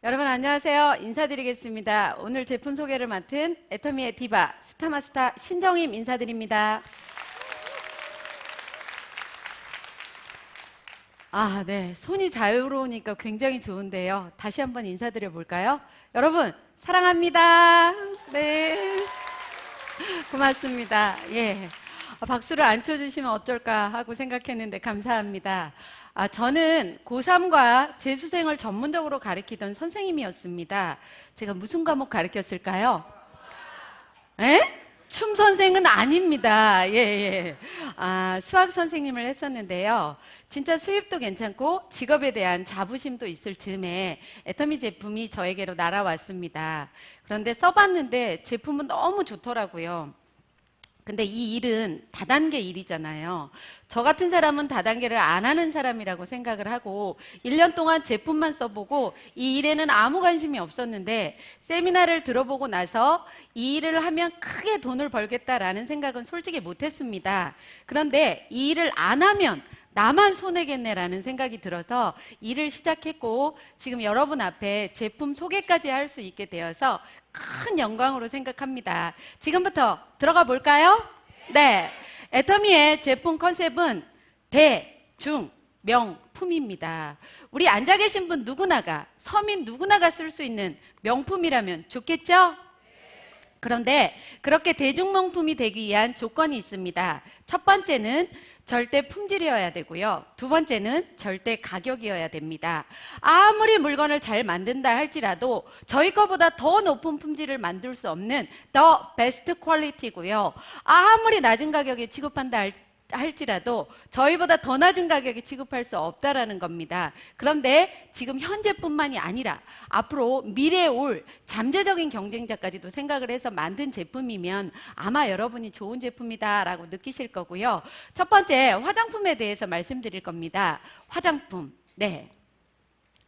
여러분 안녕하세요. 인사드리겠습니다. 오늘 제품 소개를 맡은 애터미의 디바 스타마스터 신정임 인사드립니다. 네. 손이 자유로우니까 굉장히 좋은데요. 다시 한번 인사드려 볼까요? 여러분 사랑합니다. 네. 고맙습니다. 예. 박수를 안 쳐주시면 어쩔까 하고 생각했는데 감사합니다. 저는 고3과 재수생을 전문적으로 가르치던 선생님이었습니다. 제가 무슨 과목 가르쳤을까요? 에? 춤 선생은 아닙니다. 예. 수학 선생님을 했었는데요. 진짜 수입도 괜찮고 직업에 대한 자부심도 있을 즈음에 애터미 제품이 저에게로 날아왔습니다. 그런데 써봤는데 제품은 너무 좋더라고요. 근데 이 일은 다단계 일이잖아요. 저 같은 사람은 다단계를 안 하는 사람이라고 생각을 하고 1년 동안 제품만 써보고 이 일에는 아무 관심이 없었는데 세미나를 들어보고 나서 이 일을 하면 크게 돈을 벌겠다라는 생각은 솔직히 못했습니다. 그런데 이 일을 안 하면 나만 손해겠네라는 생각이 들어서 일을 시작했고 지금 여러분 앞에 제품 소개까지 할 수 있게 되어서 큰 영광으로 생각합니다. 지금부터 들어가 볼까요? 네. 애터미의 제품 컨셉은 대, 중, 명품입니다. 우리 앉아 계신 분 누구나가, 서민 누구나가 쓸 수 있는 명품이라면 좋겠죠? 그런데 그렇게 대중명품이 되기 위한 조건이 있습니다. 첫 번째는 절대 품질이어야 되고요. 두 번째는 절대 가격이어야 됩니다. 아무리 물건을 잘 만든다 할지라도 저희 거보다 더 높은 품질을 만들 수 없는 더 베스트 퀄리티고요. 아무리 낮은 가격에 취급한다 할지라도 저희보다 더 낮은 가격에 취급할 수 없다라는 겁니다. 그런데 지금 현재뿐만이 아니라 앞으로 미래에 올 잠재적인 경쟁자까지도 생각을 해서 만든 제품이면 아마 여러분이 좋은 제품이다라고 느끼실 거고요. 첫 번째 화장품에 대해서 말씀드릴 겁니다. 화장품. 네.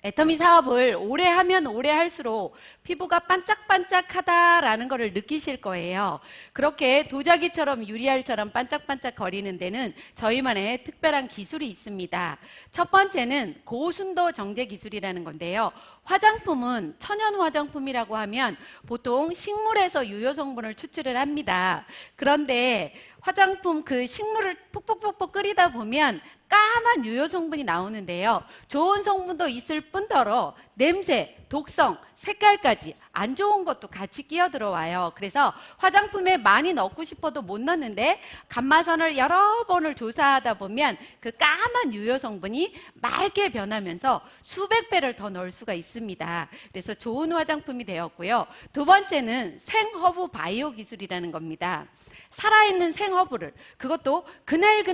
애터미 사업을 오래 하면 오래 할수록 피부가 반짝반짝하다라는 것을 느끼실 거예요. 그렇게 도자기처럼 유리알처럼 반짝반짝 거리는 데는 저희만의 특별한 기술이 있습니다. 첫 번째는 고순도 정제 기술이라는 건데요. 화장품은 천연 화장품이라고 하면 보통 식물에서 유효 성분을 추출을 합니다. 그런데 화장품 그 식물을 푹푹푹푹 끓이다 보면 까만 유효 성분이 나오는데요. 좋은 성분도 있을 뿐더러 냄새, 독성, 색깔까지 안 좋은 것도 같이 끼어 들어와요. 그래서 화장품에 많이 넣고 싶어도 못 넣는데 감마선을 여러 번을 조사하다 보면 그 까만 유효 성분이 맑게 변하면서 수백 배를 더 넣을 수가 있습니다. 그래서 좋은 화장품이 되었고요. 두 번째는 생허브 바이오 기술이라는 겁니다. 살아있는 생허브를, 그것도 그날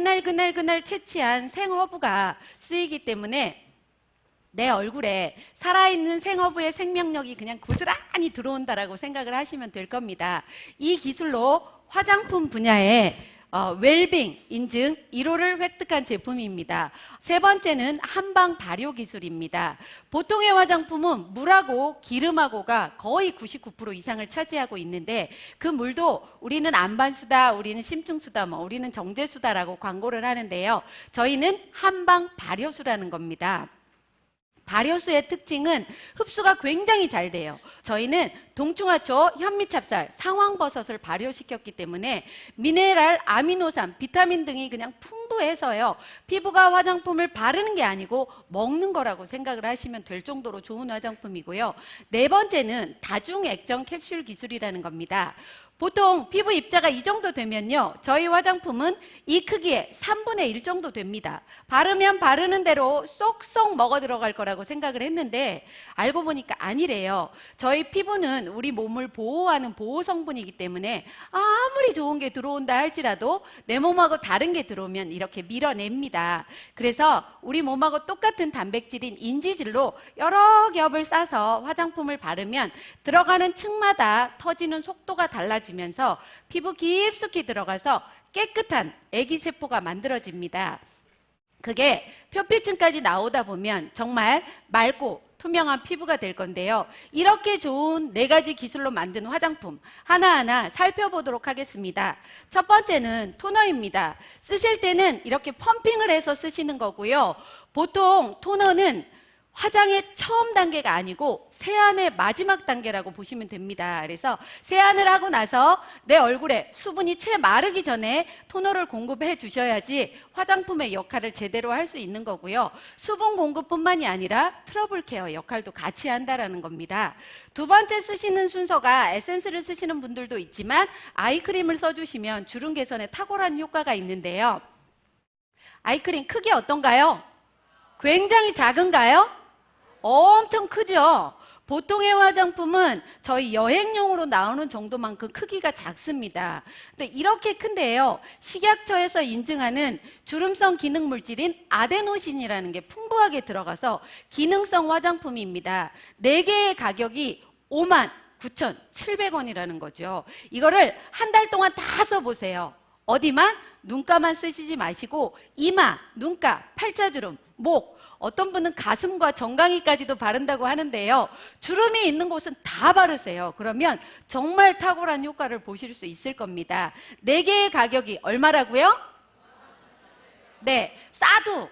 채취한 생허브가 쓰이기 때문에 내 얼굴에 살아있는 생허브의 생명력이 그냥 고스란히 들어온다라고 생각을 하시면 될 겁니다. 이 기술로 화장품 분야에 웰빙 인증 1호를 획득한 제품입니다. 세 번째는 한방 발효 기술입니다. 보통의 화장품은 물하고 기름하고가 거의 99% 이상을 차지하고 있는데 그 물도 우리는 안반수다, 우리는 심층수다, 우리는 정제수다라고 광고를 하는데요. 저희는 한방 발효수라는 겁니다. 발효수의 특징은 흡수가 굉장히 잘 돼요. 저희는 동충하초, 현미찹쌀, 상황버섯을 발효시켰기 때문에 미네랄, 아미노산, 비타민 등이 그냥 풍부해서요. 피부가 화장품을 바르는 게 아니고 먹는 거라고 생각을 하시면 될 정도로 좋은 화장품이고요. 네 번째는 다중액정 캡슐 기술이라는 겁니다. 보통 피부 입자가 이 정도 되면요. 저희 화장품은 이 크기에 3분의 1 정도 됩니다. 바르면 바르는 대로 쏙쏙 먹어 들어갈 거라고 생각을 했는데 알고 보니까 아니래요. 저희 피부는 우리 몸을 보호하는 보호 성분이기 때문에 아무리 좋은 게 들어온다 할지라도 내 몸하고 다른 게 들어오면 이렇게 밀어냅니다. 그래서 우리 몸하고 똑같은 단백질인 인지질로 여러 겹을 싸서 화장품을 바르면 들어가는 층마다 터지는 속도가 달라집니다. 면서 피부 깊숙이 들어가서 깨끗한 애기세포가 만들어집니다. 그게 표피층까지 나오다 보면 정말 맑고 투명한 피부가 될 건데요. 이렇게 좋은 4가지 기술로 만든 화장품 하나하나 살펴보도록 하겠습니다. 첫 번째는 토너입니다. 쓰실 때는 이렇게 펌핑을 해서 쓰시는 거고요. 보통 토너는 화장의 처음 단계가 아니고 세안의 마지막 단계라고 보시면 됩니다. 그래서 세안을 하고 나서 내 얼굴에 수분이 채 마르기 전에 토너를 공급해 주셔야지 화장품의 역할을 제대로 할 수 있는 거고요. 수분 공급뿐만이 아니라 트러블 케어 역할도 같이 한다라는 겁니다. 두 번째 쓰시는 순서가 에센스를 쓰시는 분들도 있지만 아이크림을 써주시면 주름 개선에 탁월한 효과가 있는데요. 아이크림 크기 어떤가요? 굉장히 작은가요? 엄청 크죠? 보통의 화장품은 저희 여행용으로 나오는 정도만큼 크기가 작습니다. 근데 이렇게 큰데요, 식약처에서 인증하는 주름성 기능 물질인 아데노신이라는 게 풍부하게 들어가서 기능성 화장품입니다. 4개의 가격이 59,700원이라는 거죠. 이거를 한 달 동안 다 써보세요. 어디만? 눈가만 쓰시지 마시고 이마, 눈가, 팔자주름, 목, 어떤 분은 가슴과 정강이까지도 바른다고 하는데요. 주름이 있는 곳은 다 바르세요. 그러면 정말 탁월한 효과를 보실 수 있을 겁니다. 4개의 가격이 얼마라고요? 네, 싸도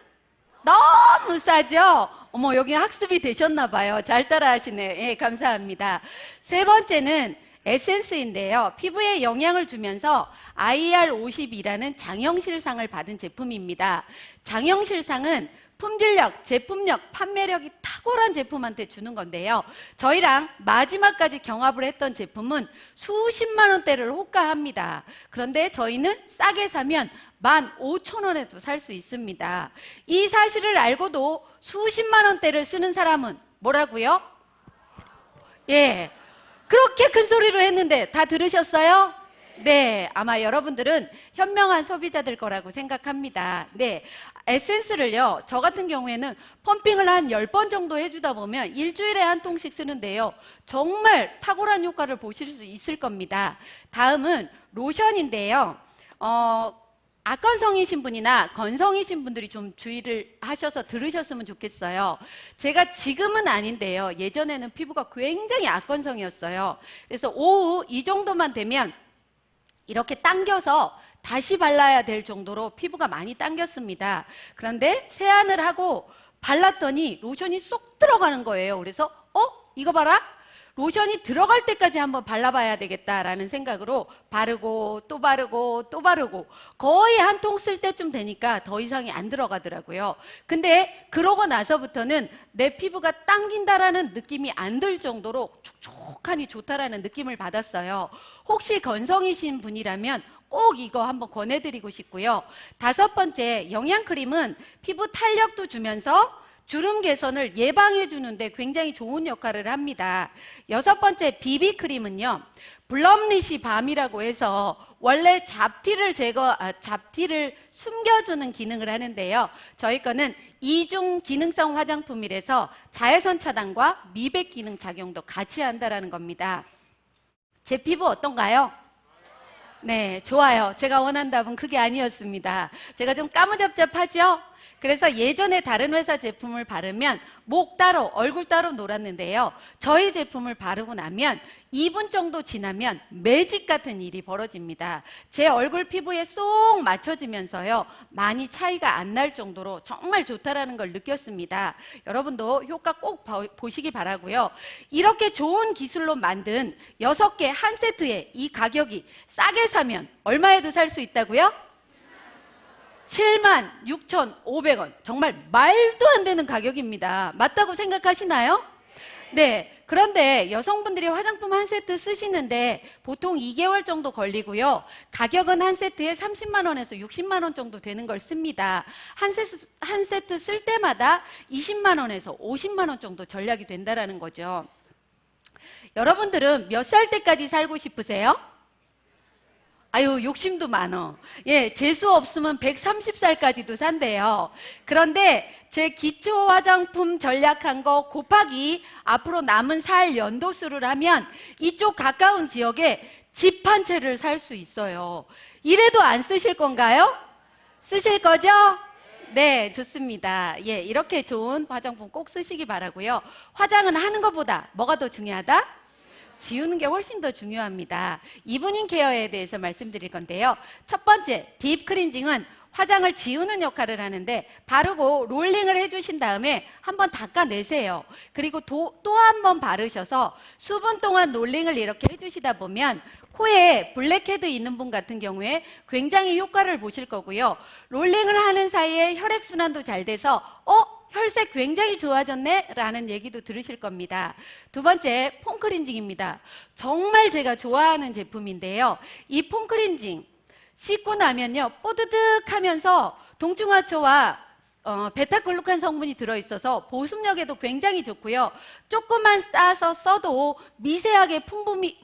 너무 싸죠? 어머, 여기 학습이 되셨나 봐요. 잘 따라하시네. 예, 감사합니다. 세 번째는 에센스인데요. 피부에 영향을 주면서 IR50이라는 장영실상을 받은 제품입니다. 장영실상은 품질력, 제품력, 판매력이 탁월한 제품한테 주는 건데요. 저희랑 마지막까지 경합을 했던 제품은 수십만 원대를 호가합니다. 그런데 저희는 싸게 사면 15,000원에도 살 수 있습니다. 이 사실을 알고도 수십만 원대를 쓰는 사람은 뭐라고요? 예, 그렇게 큰 소리로 했는데 다 들으셨어요? 네, 아마 여러분들은 현명한 소비자들 거라고 생각합니다. 네, 에센스를요, 저 같은 경우에는 펌핑을 한 10번 정도 해주다 보면 일주일에 한 통씩 쓰는데요, 정말 탁월한 효과를 보실 수 있을 겁니다. 다음은 로션인데요. 악건성이신 분이나 건성이신 분들이 좀 주의를 하셔서 들으셨으면 좋겠어요. 제가 지금은 아닌데요, 예전에는 피부가 굉장히 악건성이었어요. 그래서 오후 이 정도만 되면 이렇게 당겨서 다시 발라야 될 정도로 피부가 많이 당겼습니다. 그런데 세안을 하고 발랐더니 로션이 쏙 들어가는 거예요. 그래서 이거 봐라, 로션이 들어갈 때까지 한번 발라봐야 되겠다라는 생각으로 바르고 또 바르고 또 바르고 거의 한 통 쓸 때쯤 되니까 더 이상이 안 들어가더라고요. 근데 그러고 나서부터는 내 피부가 당긴다라는 느낌이 안 들 정도로 촉촉하니 좋다라는 느낌을 받았어요. 혹시 건성이신 분이라면 꼭 이거 한번 권해드리고 싶고요. 5번째, 영양크림은 피부 탄력도 주면서 주름 개선을 예방해 주는데 굉장히 좋은 역할을 합니다. 6번째, 비비크림은요, 블럼리시 밤이라고 해서 원래 잡티를 잡티를 숨겨주는 기능을 하는데요. 저희 거는 이중 기능성 화장품이라서 자외선 차단과 미백 기능 작용도 같이 한다라는 겁니다. 제 피부 어떤가요? 네, 좋아요. 제가 원한 답은 그게 아니었습니다. 제가 좀 까무잡잡하죠? 그래서 예전에 다른 회사 제품을 바르면 목 따로, 얼굴 따로 놀았는데요. 저희 제품을 바르고 나면 2분 정도 지나면 매직 같은 일이 벌어집니다. 제 얼굴 피부에 쏙 맞춰지면서요, 많이 차이가 안 날 정도로 정말 좋다라는 걸 느꼈습니다. 여러분도 효과 꼭 보시기 바라고요. 이렇게 좋은 기술로 만든 6개 한 세트에 이 가격이 싸게 사면 얼마에도 살 수 있다고요? 76,500원. 정말 말도 안 되는 가격입니다. 맞다고 생각하시나요? 네. 그런데 여성분들이 화장품 한 세트 쓰시는데 보통 2개월 정도 걸리고요. 가격은 한 세트에 30만 원에서 60만 원 정도 되는 걸 씁니다. 한 세트 쓸 때마다 20만 원에서 50만 원 정도 절약이 된다라는 거죠. 여러분들은 몇 살 때까지 살고 싶으세요? 아유, 욕심도 많어. 예, 재수 없으면 130살까지도 산대요. 그런데 제 기초 화장품 전략한 거 곱하기 앞으로 남은 살 연도수를 하면 이쪽 가까운 지역에 집 한 채를 살 수 있어요. 이래도 안 쓰실 건가요? 쓰실 거죠? 네, 좋습니다. 예, 이렇게 좋은 화장품 꼭 쓰시기 바라고요. 화장은 하는 것보다 뭐가 더 중요하다? 지우는 게 훨씬 더 중요합니다. 이브닝 케어에 대해서 말씀드릴 건데요. 첫 번째, 딥 클렌징은 화장을 지우는 역할을 하는데 바르고 롤링을 해주신 다음에 한번 닦아내세요. 그리고 또 한 번 바르셔서 수분 동안 롤링을 이렇게 해주시다 보면 코에 블랙헤드 있는 분 같은 경우에 굉장히 효과를 보실 거고요. 롤링을 하는 사이에 혈액순환도 잘 돼서 혈색 굉장히 좋아졌네 라는 얘기도 들으실 겁니다. 두 번째, 폼클렌징입니다. 정말 제가 좋아하는 제품인데요. 이 폼클렌징 씻고 나면요 뽀드득 하면서 동중화초와 베타글루칸 성분이 들어있어서 보습력에도 굉장히 좋고요. 조금만 싸서 써도 미세하게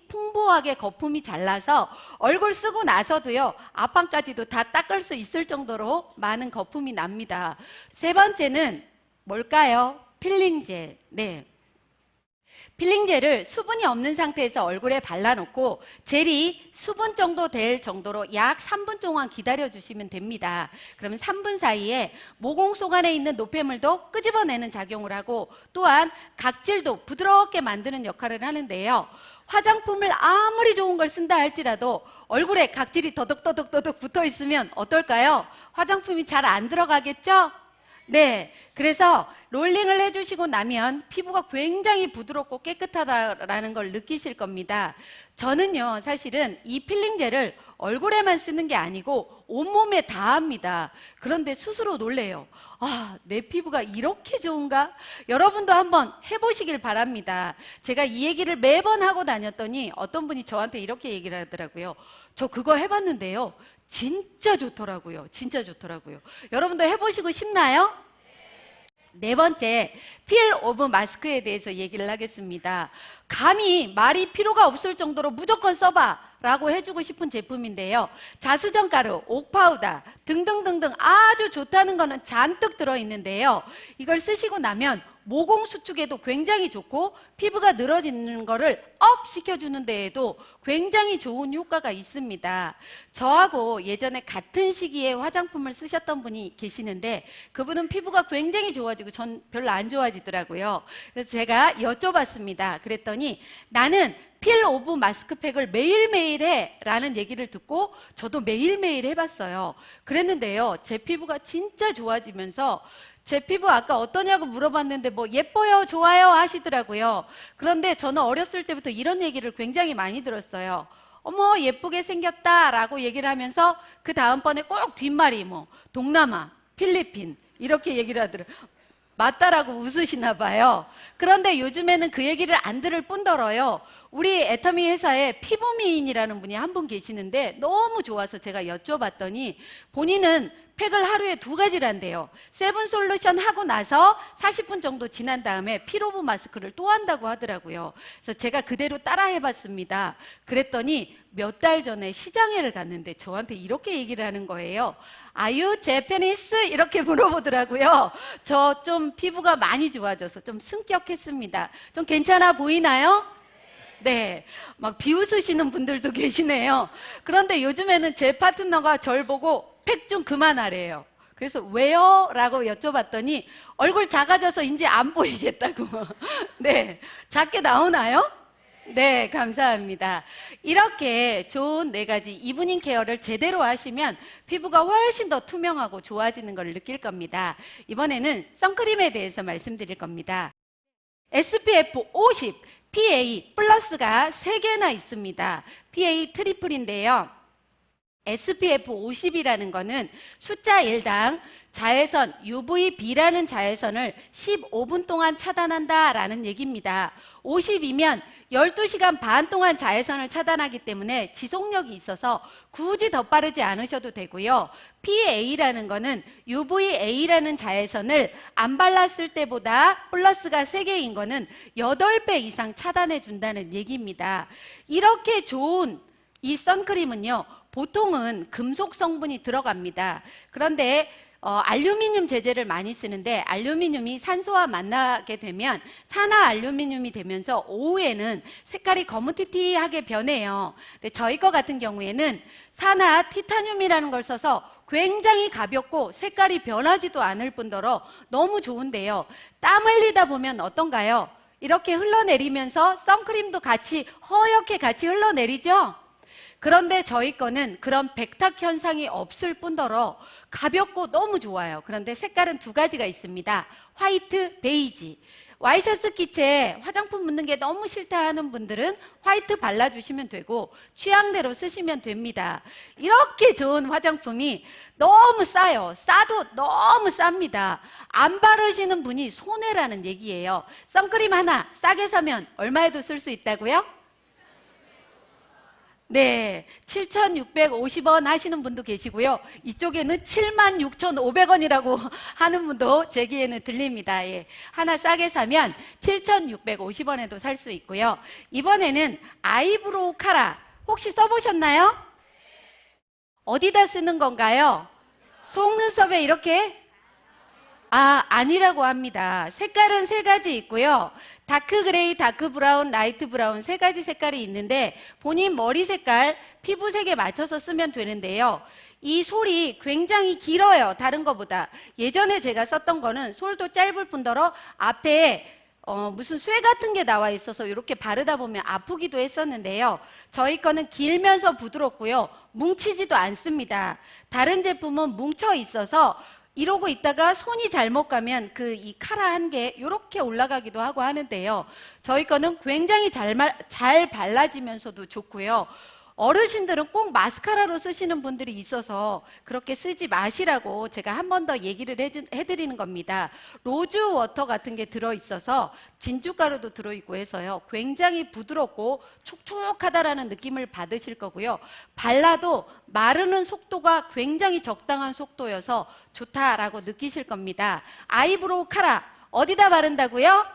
풍부하게 거품이 잘 나서 얼굴 쓰고 나서도요 앞판까지도 다 닦을 수 있을 정도로 많은 거품이 납니다. 세 번째는 뭘까요? 필링젤. 네. 필링젤을 수분이 없는 상태에서 얼굴에 발라놓고 젤이 수분 정도 될 정도로 약 3분 동안 기다려주시면 됩니다. 그러면 3분 사이에 모공 속 안에 있는 노폐물도 끄집어내는 작용을 하고 또한 각질도 부드럽게 만드는 역할을 하는데요. 화장품을 아무리 좋은 걸 쓴다 할지라도 얼굴에 각질이 더덕더덕 붙어 있으면 어떨까요? 화장품이 잘 안 들어가겠죠? 네, 그래서 롤링을 해주시고 나면 피부가 굉장히 부드럽고 깨끗하다라는 걸 느끼실 겁니다. 저는요 사실은 이 필링젤을 얼굴에만 쓰는 게 아니고 온몸에 다 합니다. 그런데 스스로 놀래요. 내 피부가 이렇게 좋은가? 여러분도 한번 해보시길 바랍니다. 제가 이 얘기를 매번 하고 다녔더니 어떤 분이 저한테 이렇게 얘기를 하더라고요. 저 그거 해봤는데요 진짜 좋더라고요. 진짜 좋더라고요. 여러분도 해보시고 싶나요? 네 번째, 필 오브 마스크에 대해서 얘기를 하겠습니다. 감히 말이 필요가 없을 정도로 무조건 써봐 라고 해주고 싶은 제품인데요. 자수정가루, 옥파우더 등등등등 아주 좋다는 거는 잔뜩 들어있는데요. 이걸 쓰시고 나면 모공 수축에도 굉장히 좋고 피부가 늘어지는 거를 업 시켜주는 데에도 굉장히 좋은 효과가 있습니다. 저하고 예전에 같은 시기에 화장품을 쓰셨던 분이 계시는데 그분은 피부가 굉장히 좋아지고 전 별로 안 좋아지더라고요. 그래서 제가 여쭤봤습니다. 그랬더니 나는 필 오브 마스크팩을 매일매일 해 라는 얘기를 듣고 저도 매일매일 해봤어요. 그랬는데요 제 피부가 진짜 좋아지면서 제 피부 아까 어떠냐고 물어봤는데 뭐 예뻐요 좋아요 하시더라고요. 그런데 저는 어렸을 때부터 이런 얘기를 굉장히 많이 들었어요. 어머 예쁘게 생겼다 라고 얘기를 하면서 그 다음번에 꼭 뒷말이 뭐 동남아, 필리핀 이렇게 얘기를 하더라고요. 맞다라고 웃으시나 봐요. 그런데 요즘에는 그 얘기를 안 들을 뿐더러요 우리 애터미 회사에 피부미인이라는 분이 한 분 계시는데 너무 좋아서 제가 여쭤봤더니 본인은 팩을 하루에 2가지를 한대요. 세븐 솔루션 하고 나서 40분 정도 지난 다음에 필 오브 마스크를 또 한다고 하더라고요. 그래서 제가 그대로 따라 해봤습니다. 그랬더니 몇 달 전에 시장회를 갔는데 저한테 이렇게 얘기를 하는 거예요. Are you Japanese? 이렇게 물어보더라고요. 저 좀 피부가 많이 좋아져서 좀 승격했습니다. 좀 괜찮아 보이나요? 네, 막 비웃으시는 분들도 계시네요. 그런데 요즘에는 제 파트너가 절 보고 팩 좀 그만하래요. 그래서 왜요? 라고 여쭤봤더니 얼굴 작아져서 이제 안 보이겠다고. 네, 작게 나오나요? 네, 감사합니다. 이렇게 좋은 4가지 이브닝 케어를 제대로 하시면 피부가 훨씬 더 투명하고 좋아지는 걸 느낄 겁니다. 이번에는 선크림에 대해서 말씀드릴 겁니다. SPF 50, PA 플러스가 3개나 있습니다. PA 트리플인데요. SPF 50이라는 거는 숫자 1당 자외선 UVB라는 자외선을 15분 동안 차단한다라는 얘기입니다. 50이면 12시간 반 동안 자외선을 차단하기 때문에 지속력이 있어서 굳이 더 빠르지 않으셔도 되고요. PA라는 거는 UVA라는 자외선을 안 발랐을 때보다 플러스가 3개인 거는 8배 이상 차단해 준다는 얘기입니다. 이렇게 좋은 이 선크림은요. 보통은 금속 성분이 들어갑니다. 그런데 알루미늄 제제를 많이 쓰는데 알루미늄이 산소와 만나게 되면 산화 알루미늄이 되면서 오후에는 색깔이 거무튀튀하게 변해요. 근데 저희 거 같은 경우에는 산화 티타늄이라는 걸 써서 굉장히 가볍고 색깔이 변하지도 않을 뿐더러 너무 좋은데요. 땀 흘리다 보면 어떤가요? 이렇게 흘러내리면서 선크림도 같이 허옇게 같이 흘러내리죠? 그런데 저희 거는 그런 백탁 현상이 없을 뿐더러 가볍고 너무 좋아요. 그런데 색깔은 두 가지가 있습니다. 화이트, 베이지. 와이셔츠 기체에 화장품 묻는 게 너무 싫다 하는 분들은 화이트 발라주시면 되고 취향대로 쓰시면 됩니다. 이렇게 좋은 화장품이 너무 싸요. 싸도 너무 쌉니다. 안 바르시는 분이 손해라는 얘기예요. 선크림 하나 싸게 사면 얼마에도 쓸 수 있다고요? 네, 7,650원 하시는 분도 계시고요. 이쪽에는 76,500원이라고 하는 분도 제 귀에는 들립니다. 예. 하나 싸게 사면 7,650원에도 살 수 있고요. 이번에는 아이브로우 카라 혹시 써보셨나요? 어디다 쓰는 건가요? 속눈썹에 이렇게? 아니라고 합니다. 색깔은 세 가지 있고요. 다크 그레이, 다크 브라운, 라이트 브라운 세 가지 색깔이 있는데 본인 머리 색깔, 피부색에 맞춰서 쓰면 되는데요. 이 솔이 굉장히 길어요. 다른 것보다. 예전에 제가 썼던 거는 솔도 짧을 뿐더러 앞에 무슨 쇠 같은 게 나와 있어서 이렇게 바르다 보면 아프기도 했었는데요. 저희 거는 길면서 부드럽고요. 뭉치지도 않습니다. 다른 제품은 뭉쳐 있어서 이러고 있다가 손이 잘못 가면 이 카라 한 개 이렇게 올라가기도 하고 하는데요. 저희 거는 굉장히 잘 발라지면서도 좋고요. 어르신들은 꼭 마스카라로 쓰시는 분들이 있어서 그렇게 쓰지 마시라고 제가 한 번 더 얘기를 해드리는 겁니다. 로즈 워터 같은 게 들어있어서 진주가루도 들어있고 해서요. 굉장히 부드럽고 촉촉하다라는 느낌을 받으실 거고요. 발라도 마르는 속도가 굉장히 적당한 속도여서 좋다라고 느끼실 겁니다. 아이브로우 카라 어디다 바른다고요?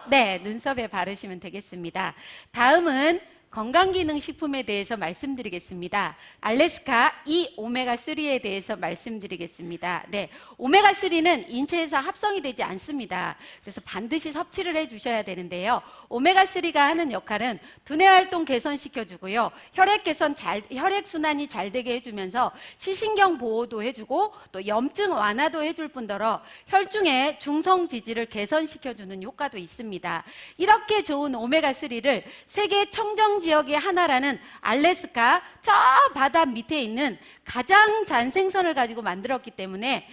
네, 눈썹에 바르시면 되겠습니다. 다음은 건강기능식품에 대해서 말씀드리겠습니다. 알래스카 이 오메가3에 대해서 말씀드리겠습니다. 네, 오메가3는 인체에서 합성이 되지 않습니다. 그래서 반드시 섭취를 해주셔야 되는데요. 오메가3가 하는 역할은 두뇌 활동 개선시켜주고요. 혈액순환이 잘 되게 해주면서 시신경 보호도 해주고 또 염증 완화도 해줄 뿐더러 혈중의 중성 지질을 개선시켜주는 효과도 있습니다. 이렇게 좋은 오메가3를 세계 청정 지역의 하나라는 알래스카 저 바다 밑에 있는 가장 잔생선을 가지고 만들었기 때문에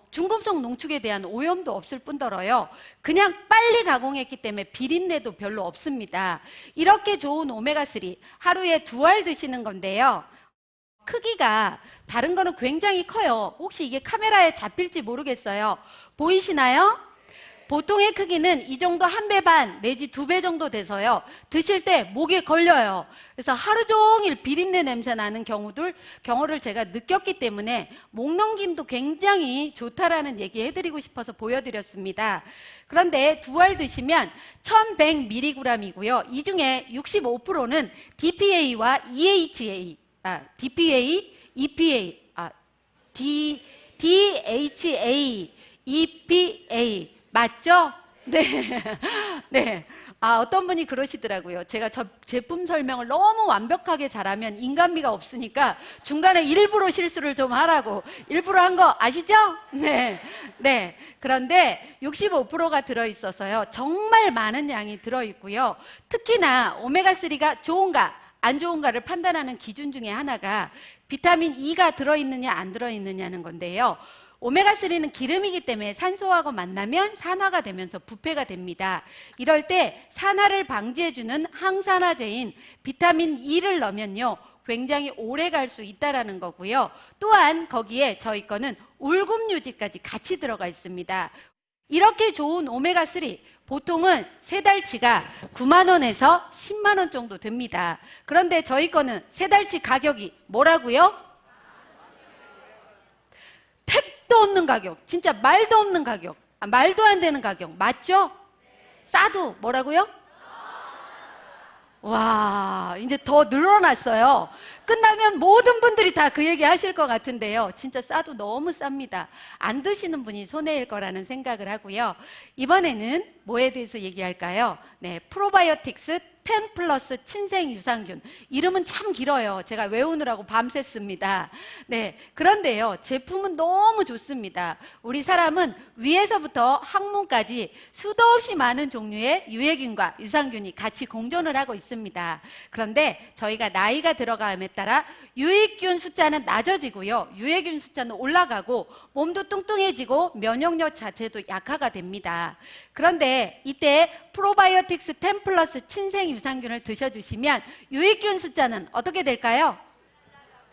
중금속 농축에 대한 오염도 없을 뿐더러요. 그냥 빨리 가공했기 때문에 비린내도 별로 없습니다. 이렇게 좋은 오메가3 하루에 2알 드시는 건데요. 크기가 다른 거는 굉장히 커요. 혹시 이게 카메라에 잡힐지 모르겠어요. 보이시나요? 보통의 크기는 이 정도 1배 반 내지 2배 정도 돼서요. 드실 때 목에 걸려요. 그래서 하루 종일 비린내 냄새 나는 경우를 제가 느꼈기 때문에 목 넘김도 굉장히 좋다라는 얘기 해드리고 싶어서 보여드렸습니다. 그런데 2알 드시면 1100mg이고요. 이 중에 65%는 DPA와 EHA, DPA, EPA, DHA, EPA 맞죠? 네. 네. 어떤 분이 그러시더라고요. 제가 저 제품 설명을 너무 완벽하게 잘하면 인간미가 없으니까 중간에 일부러 실수를 좀 하라고. 일부러 한 거 아시죠? 네. 네. 그런데 65%가 들어있어서요. 정말 많은 양이 들어있고요. 특히나 오메가3가 좋은가, 안 좋은가를 판단하는 기준 중에 하나가 비타민 E가 들어있느냐, 안 들어있느냐는 건데요. 오메가3는 기름이기 때문에 산소하고 만나면 산화가 되면서 부패가 됩니다. 이럴 때 산화를 방지해주는 항산화제인 비타민 E를 넣으면요. 굉장히 오래 갈 수 있다는 거고요. 또한 거기에 저희 거는 울금유지까지 같이 들어가 있습니다. 이렇게 좋은 오메가3 보통은 3달치가 9만 원에서 10만 원 정도 됩니다. 그런데 저희 거는 3달치 가격이 뭐라고요? 택도 없는 가격, 진짜 말도 없는 가격, 말도 안 되는 가격, 맞죠? 싸도 뭐라고요? 와, 이제 더 늘어났어요. 끝나면 모든 분들이 다 그 얘기 하실 것 같은데요. 진짜 싸도 너무 쌉니다. 안 드시는 분이 손해일 거라는 생각을 하고요. 이번에는 뭐에 대해서 얘기할까요? 네, 프로바이오틱스 10 플러스 친생 유산균. 이름은 참 길어요. 제가 외우느라고 밤샜습니다. 네, 그런데요, 제품은 너무 좋습니다. 우리 사람은 위에서부터 항문까지 수도 없이 많은 종류의 유해균과 유산균이 같이 공존을 하고 있습니다. 그런데 저희가 나이가 들어감에 따라 유익균 숫자는 낮아지고요, 유해균 숫자는 올라가고 몸도 뚱뚱해지고 면역력 자체도 약화가 됩니다. 그런데 이때 프로바이오틱스 10 플러스 친생 유산균을 드셔주시면 유익균 숫자는 어떻게 될까요?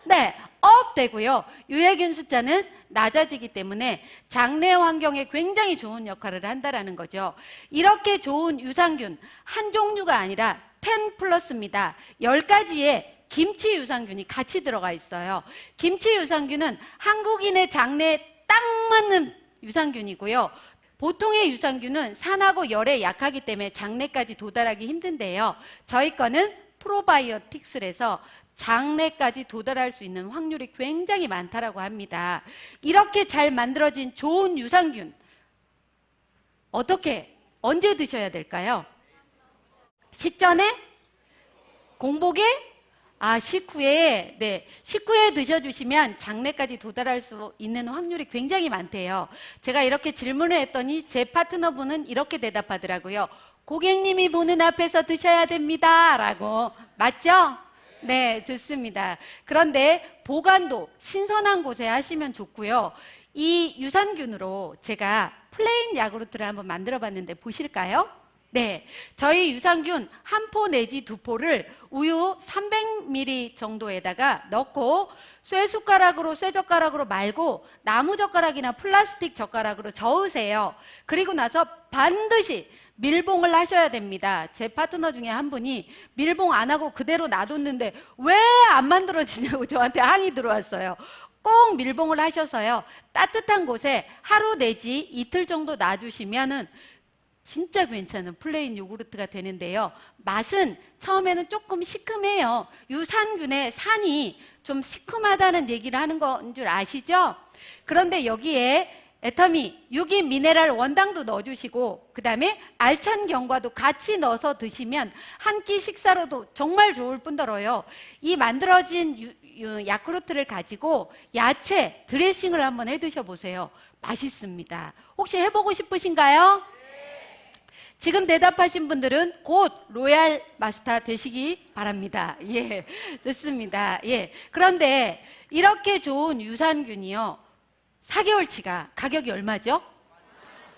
네, 업 되고요, 유해균 숫자는 낮아지기 때문에 장내 환경에 굉장히 좋은 역할을 한다는 거죠. 이렇게 좋은 유산균 한 종류가 아니라 10 플러스입니다. 10가지의 김치 유산균이 같이 들어가 있어요. 김치 유산균은 한국인의 장내에 딱 맞는 유산균이고요. 보통의 유산균은 산하고 열에 약하기 때문에 장내까지 도달하기 힘든데요, 저희 거는 프로바이오틱스라서 장내까지 도달할 수 있는 확률이 굉장히 많다고 합니다. 이렇게 잘 만들어진 좋은 유산균, 어떻게, 언제 드셔야 될까요? 식전에? 공복에? 식후에, 네, 식후에 드셔주시면 장내까지 도달할 수 있는 확률이 굉장히 많대요. 제가 이렇게 질문을 했더니 제 파트너분은 이렇게 대답하더라고요. 고객님이 보는 앞에서 드셔야 됩니다 라고. 맞죠? 네, 좋습니다. 그런데 보관도 신선한 곳에 하시면 좋고요. 이 유산균으로 제가 플레인 야구르트를 한번 만들어 봤는데 보실까요? 네, 저희 유산균 한 포 내지 두 포를 우유 300ml 정도에다가 넣고 쇠숟가락으로, 쇠젓가락으로 말고 나무젓가락이나 플라스틱 젓가락으로 저으세요. 그리고 나서 반드시 밀봉을 하셔야 됩니다. 제 파트너 중에 한 분이 밀봉 안 하고 그대로 놔뒀는데 왜 안 만들어지냐고 저한테 항의 들어왔어요. 꼭 밀봉을 하셔서요, 따뜻한 곳에 하루 내지 이틀 정도 놔두시면은 진짜 괜찮은 플레인 요구르트가 되는데요, 맛은 처음에는 조금 시큼해요. 유산균의 산이 좀 시큼하다는 얘기를 하는 건 줄 아시죠? 그런데 여기에 애터미, 유기 미네랄 원당도 넣어주시고 그 다음에 알찬 견과도 같이 넣어서 드시면 한 끼 식사로도 정말 좋을 뿐더러요, 이 만들어진 야쿠르트를 가지고 야채 드레싱을 한번 해 드셔보세요. 맛있습니다. 혹시 해보고 싶으신가요? 지금 대답하신 분들은 곧 로얄 마스터 되시기 바랍니다. 예, 좋습니다. 예, 그런데 이렇게 좋은 유산균이요, 4개월치가 가격이 얼마죠?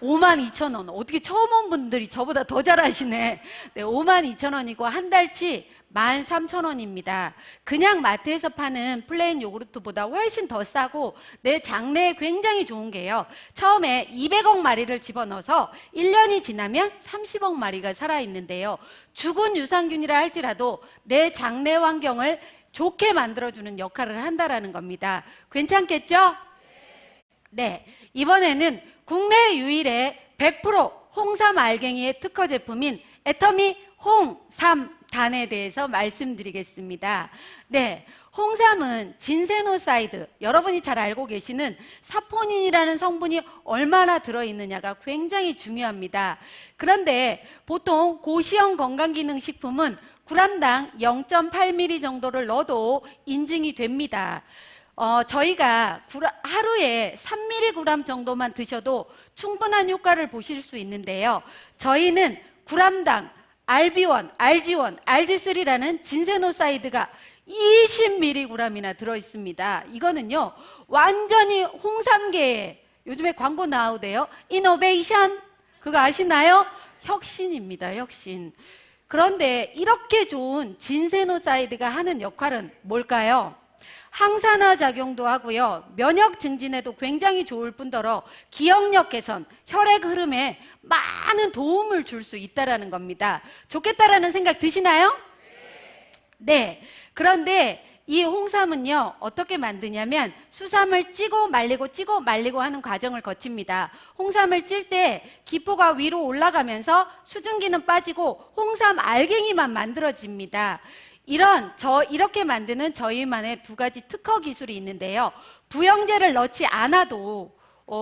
52,000원. 어떻게 처음 온 분들이 저보다 더 잘하시네. 네, 52,000원이고 한 달치 13,000원입니다. 그냥 마트에서 파는 플레인 요구르트보다 훨씬 더 싸고 내 장내에 굉장히 좋은 게요, 처음에 200억 마리를 집어넣어서 1년이 지나면 30억 마리가 살아있는데요, 죽은 유산균이라 할지라도 내 장내 환경을 좋게 만들어주는 역할을 한다는 겁니다. 괜찮겠죠? 네, 이번에는 국내 유일의 100% 홍삼 알갱이의 특허 제품인 애터미 홍삼단에 대해서 말씀드리겠습니다. 네, 홍삼은 진세노사이드, 여러분이 잘 알고 계시는 사포닌이라는 성분이 얼마나 들어있느냐가 굉장히 중요합니다. 그런데 보통 고시형 건강기능식품은 g당 0.8ml 정도를 넣어도 인증이 됩니다. 저희가 하루에 3mg 정도만 드셔도 충분한 효과를 보실 수 있는데요, 저희는 g당 RB1, RG1, RG3라는 진세노사이드가 20mg이나 들어있습니다. 이거는요, 완전히 홍삼계에 요즘에 광고 나오대요. 이노베이션, 그거 아시나요? 혁신입니다, 혁신. 그런데 이렇게 좋은 진세노사이드가 하는 역할은 뭘까요? 항산화 작용도 하고요, 면역 증진에도 굉장히 좋을 뿐더러 기억력 개선, 혈액 흐름에 많은 도움을 줄 수 있다는 겁니다. 좋겠다라는 생각 드시나요? 네. 그런데 이 홍삼은요, 어떻게 만드냐면 수삼을 찌고 말리고 하는 과정을 거칩니다. 홍삼을 찔 때 기포가 위로 올라가면서 수증기는 빠지고 홍삼 알갱이만 만들어집니다. 이렇게 만드는 저희만의 두 가지 특허 기술이 있는데요, 부영제를 넣지 않아도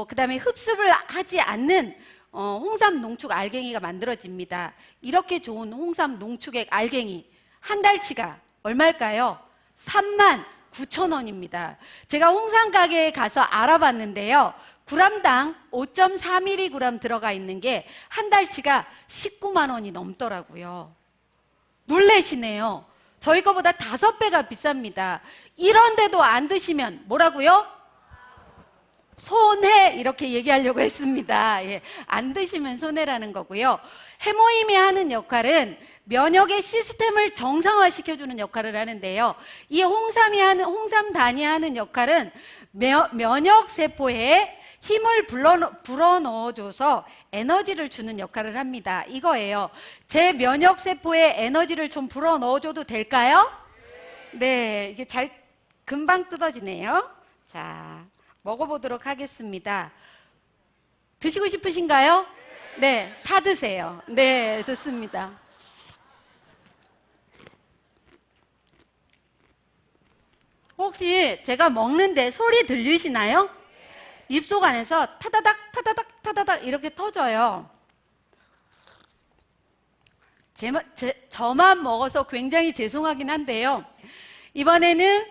그 다음에 흡습을 하지 않는 홍삼 농축 알갱이가 만들어집니다. 이렇게 좋은 홍삼 농축액 알갱이 한 달치가 얼마일까요? 39,000원입니다. 제가 홍삼 가게에 가서 알아봤는데요. g당 5.4mg 들어가 있는 게 한 달치가 19만 원이 넘더라고요. 놀래시네요. 저희 거보다 5배가 비쌉니다. 이런데도 안 드시면 뭐라고요? 손해 이렇게 얘기하려고 했습니다. 예, 안 드시면 손해라는 거고요. 해모임이 하는 역할은 면역의 시스템을 정상화시켜주는 역할을 하는데요. 이 홍삼단이 하는 역할은 면역세포에 힘을 불어넣어줘서 에너지를 주는 역할을 합니다. 이거예요. 제 면역세포에 에너지를 좀 불어넣어줘도 될까요? 네, 이게 금방 뜯어지네요. 자, 먹어보도록 하겠습니다. 드시고 싶으신가요? 네, 사드세요. 네, 좋습니다. 혹시 제가 먹는데 소리 들리시나요? 입속 안에서 타다닥 타다닥 타다닥 이렇게 터져요. 저만 먹어서 굉장히 죄송하긴 한데요. 이번에는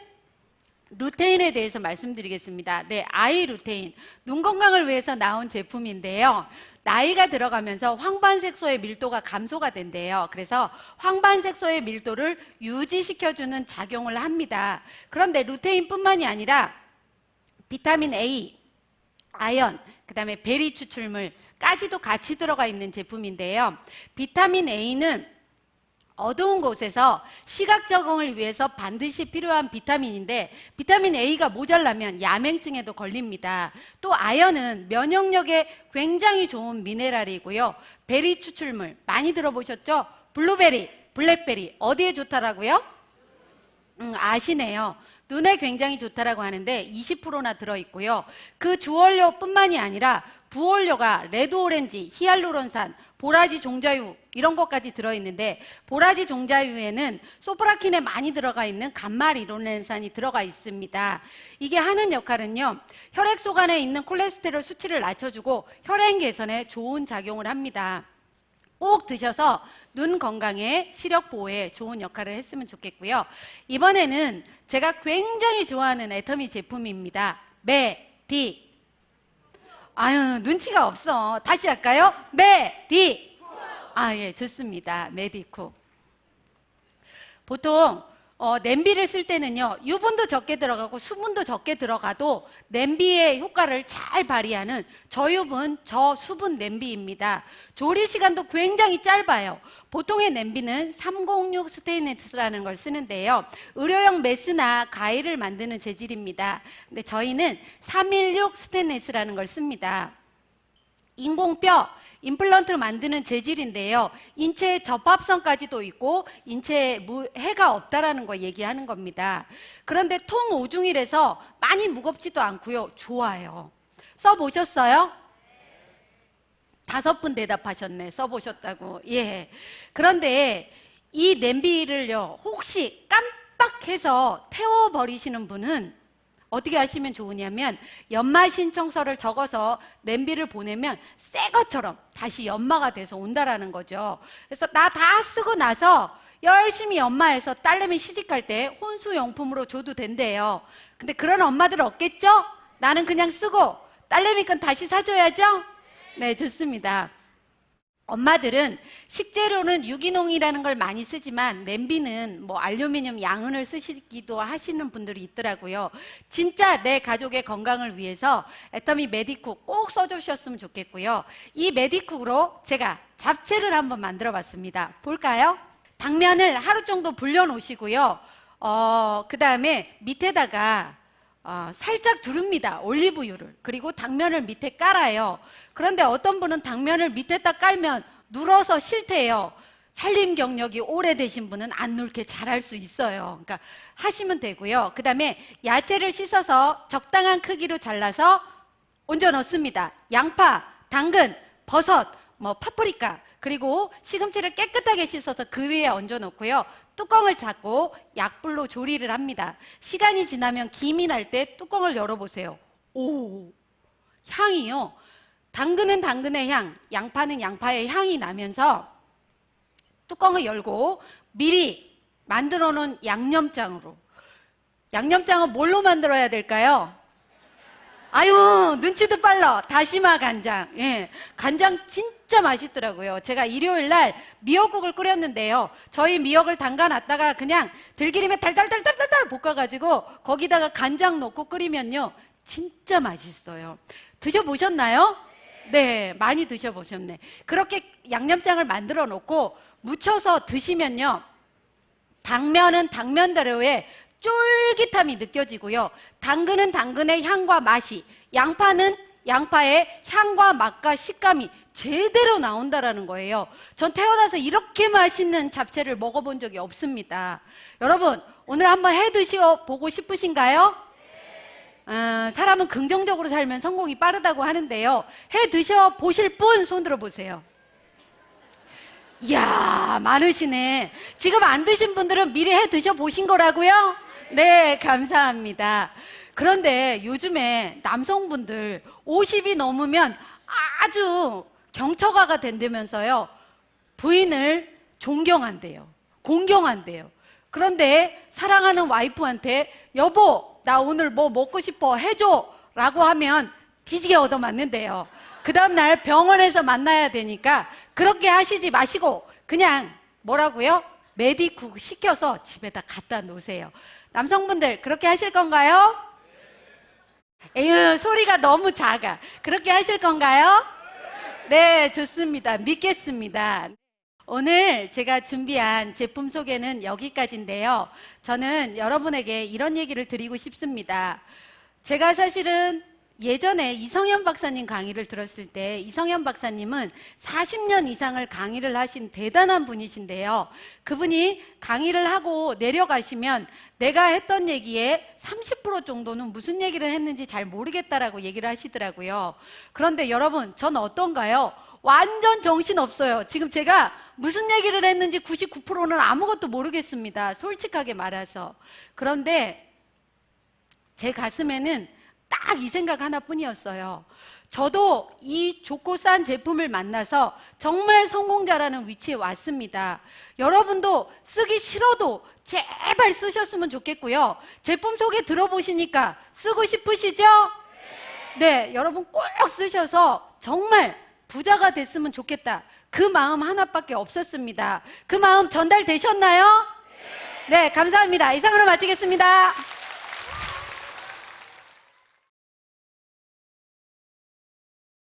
루테인에 대해서 말씀드리겠습니다. 네, 아이 루테인. 눈 건강을 위해서 나온 제품인데요. 나이가 들어가면서 황반색소의 밀도가 감소가 된대요. 그래서 황반색소의 밀도를 유지시켜주는 작용을 합니다. 그런데 루테인뿐만이 아니라 비타민 A, 아연, 그 다음에 베리 추출물까지도 같이 들어가 있는 제품인데요. 비타민 A는 어두운 곳에서 시각 적응을 위해서 반드시 필요한 비타민인데 비타민 A가 모자라면 야맹증에도 걸립니다. 또 아연은 면역력에 굉장히 좋은 미네랄이고요. 베리 추출물 많이 들어보셨죠? 블루베리, 블랙베리 어디에 좋다라고요? 아시네요. 눈에 굉장히 좋다라고 하는데 20%나 들어있고요. 그 주원료뿐만이 아니라 부원료가 레드오렌지, 히알루론산, 보라지 종자유 이런 것까지 들어있는데 보라지 종자유에는 소프라킨에 많이 들어가 있는 감마리노렌산이 들어가 있습니다. 이게 하는 역할은요. 혈액속 안에 있는 콜레스테롤 수치를 낮춰주고 혈행 개선에 좋은 작용을 합니다. 꼭 드셔서 눈 건강에 시력 보호에 좋은 역할을 했으면 좋겠고요. 이번에는 제가 굉장히 좋아하는 애터미 제품입니다. 메디. 아유, 눈치가 없어. 다시 할까요? 메디. 예, 좋습니다. 메디쿠. 보통 냄비를 쓸 때는요, 유분도 적게 들어가고 수분도 적게 들어가도 냄비의 효과를 잘 발휘하는 저유분, 저수분 냄비입니다. 조리 시간도 굉장히 짧아요. 보통의 냄비는 306 스테인리스라는 걸 쓰는데요. 의료용 메스나 가위를 만드는 재질입니다. 근데 저희는 316 스테인리스라는 걸 씁니다. 인공뼈, 임플란트 만드는 재질인데요. 인체에 접합성까지도 있고 인체에 해가 없다라는 거 얘기하는 겁니다. 그런데 통오중이라서 많이 무겁지도 않고요. 좋아요. 써보셨어요? 5분 대답하셨네. 써보셨다고. 예. 그런데 이 냄비를요. 혹시 깜빡해서 태워버리시는 분은 어떻게 하시면 좋으냐면 연마 신청서를 적어서 냄비를 보내면 새 것처럼 다시 연마가 돼서 온다라는 거죠. 그래서 나 다 쓰고 나서 열심히 연마해서 딸내미 시집갈 때 혼수용품으로 줘도 된대요. 근데 그런 엄마들 없겠죠? 나는 그냥 쓰고 딸내미 건 다시 사줘야죠? 네, 좋습니다. 엄마들은 식재료는 유기농이라는 걸 많이 쓰지만 냄비는 뭐 알루미늄 양은을 쓰시기도 하시는 분들이 있더라고요. 진짜 내 가족의 건강을 위해서 애터미 메디쿡 꼭 써주셨으면 좋겠고요. 이 메디쿡으로 제가 잡채를 한번 만들어 봤습니다. 볼까요? 당면을 하루 정도 불려 놓으시고요. 그 다음에 밑에다가 살짝 두릅니다. 올리브유를. 그리고 당면을 밑에 깔아요. 그런데 어떤 분은 당면을 밑에다 깔면 눌어서 싫대요. 살림 경력이 오래되신 분은 안 눌게 잘할 수 있어요. 그러니까 하시면 되고요. 그 다음에 야채를 씻어서 적당한 크기로 잘라서 얹어 넣습니다. 양파, 당근, 버섯, 파프리카, 그리고 시금치를 깨끗하게 씻어서 그 위에 얹어 놓고요. 뚜껑을 잡고 약불로 조리를 합니다. 시간이 지나면 김이 날 때 뚜껑을 열어보세요. 오, 향이요. 당근은 당근의 향, 양파는 양파의 향이 나면서 뚜껑을 열고 미리 만들어 놓은 양념장으로, 양념장은 뭘로 만들어야 될까요? 아유, 눈치도 빨라. 다시마 간장. 예, 간장 진짜 맛있더라고요. 제가 일요일 날 미역국을 끓였는데요. 저희 미역을 담가놨다가 그냥 들기름에 달달달달달달 볶아가지고 거기다가 간장 넣고 끓이면요, 진짜 맛있어요. 드셔보셨나요? 네, 많이 드셔보셨네. 그렇게 양념장을 만들어 놓고 무쳐서 드시면요, 당면은 당면대로의 쫄깃함이 느껴지고요. 당근은 당근의 향과 맛이, 양파는 양파의 향과 맛과 식감이 제대로 나온다라는 거예요. 전 태어나서 이렇게 맛있는 잡채를 먹어본 적이 없습니다. 여러분, 오늘 한번 해 드셔보고 싶으신가요? 사람은 긍정적으로 살면 성공이 빠르다고 하는데요. 해 드셔보실 분 손 들어보세요. 이야, 많으시네. 지금 안 드신 분들은 미리 해 드셔보신 거라고요? 네, 감사합니다. 그런데 요즘에 남성분들 50이 넘으면 아주 경처가가 된다면서요, 부인을 존경한대요. 공경한대요. 그런데 사랑하는 와이프한테 여보, 나 오늘 뭐 먹고 싶어 해줘 라고 하면 뒤지게 얻어맞는데요. 그 다음날 병원에서 만나야 되니까 그렇게 하시지 마시고 그냥 뭐라고요? 메디쿡 시켜서 집에다 갖다 놓으세요. 남성분들 그렇게 하실 건가요? 에휴, 소리가 너무 작아. 그렇게 하실 건가요? 네, 좋습니다. 믿겠습니다. 오늘 제가 준비한 제품 소개는 여기까지인데요. 저는 여러분에게 이런 얘기를 드리고 싶습니다. 제가 사실은 예전에 이성현 박사님 강의를 들었을 때, 이성현 박사님은 40년 이상을 강의를 하신 대단한 분이신데요. 그분이 강의를 하고 내려가시면 내가 했던 얘기에 30% 정도는 무슨 얘기를 했는지 잘 모르겠다라고 얘기를 하시더라고요. 그런데 여러분, 전 어떤가요? 완전 정신없어요. 지금 제가 무슨 얘기를 했는지 99%는 아무것도 모르겠습니다. 솔직하게 말해서. 그런데 제 가슴에는 딱 이 생각 하나뿐이었어요. 저도 이 좋고 싼 제품을 만나서 정말 성공자라는 위치에 왔습니다. 여러분도 쓰기 싫어도 제발 쓰셨으면 좋겠고요. 제품 소개 들어보시니까 쓰고 싶으시죠? 네, 여러분 꼭 쓰셔서 정말 부자가 됐으면 좋겠다. 그 마음 하나밖에 없었습니다. 그 마음 전달되셨나요? 네, 감사합니다. 이상으로 마치겠습니다.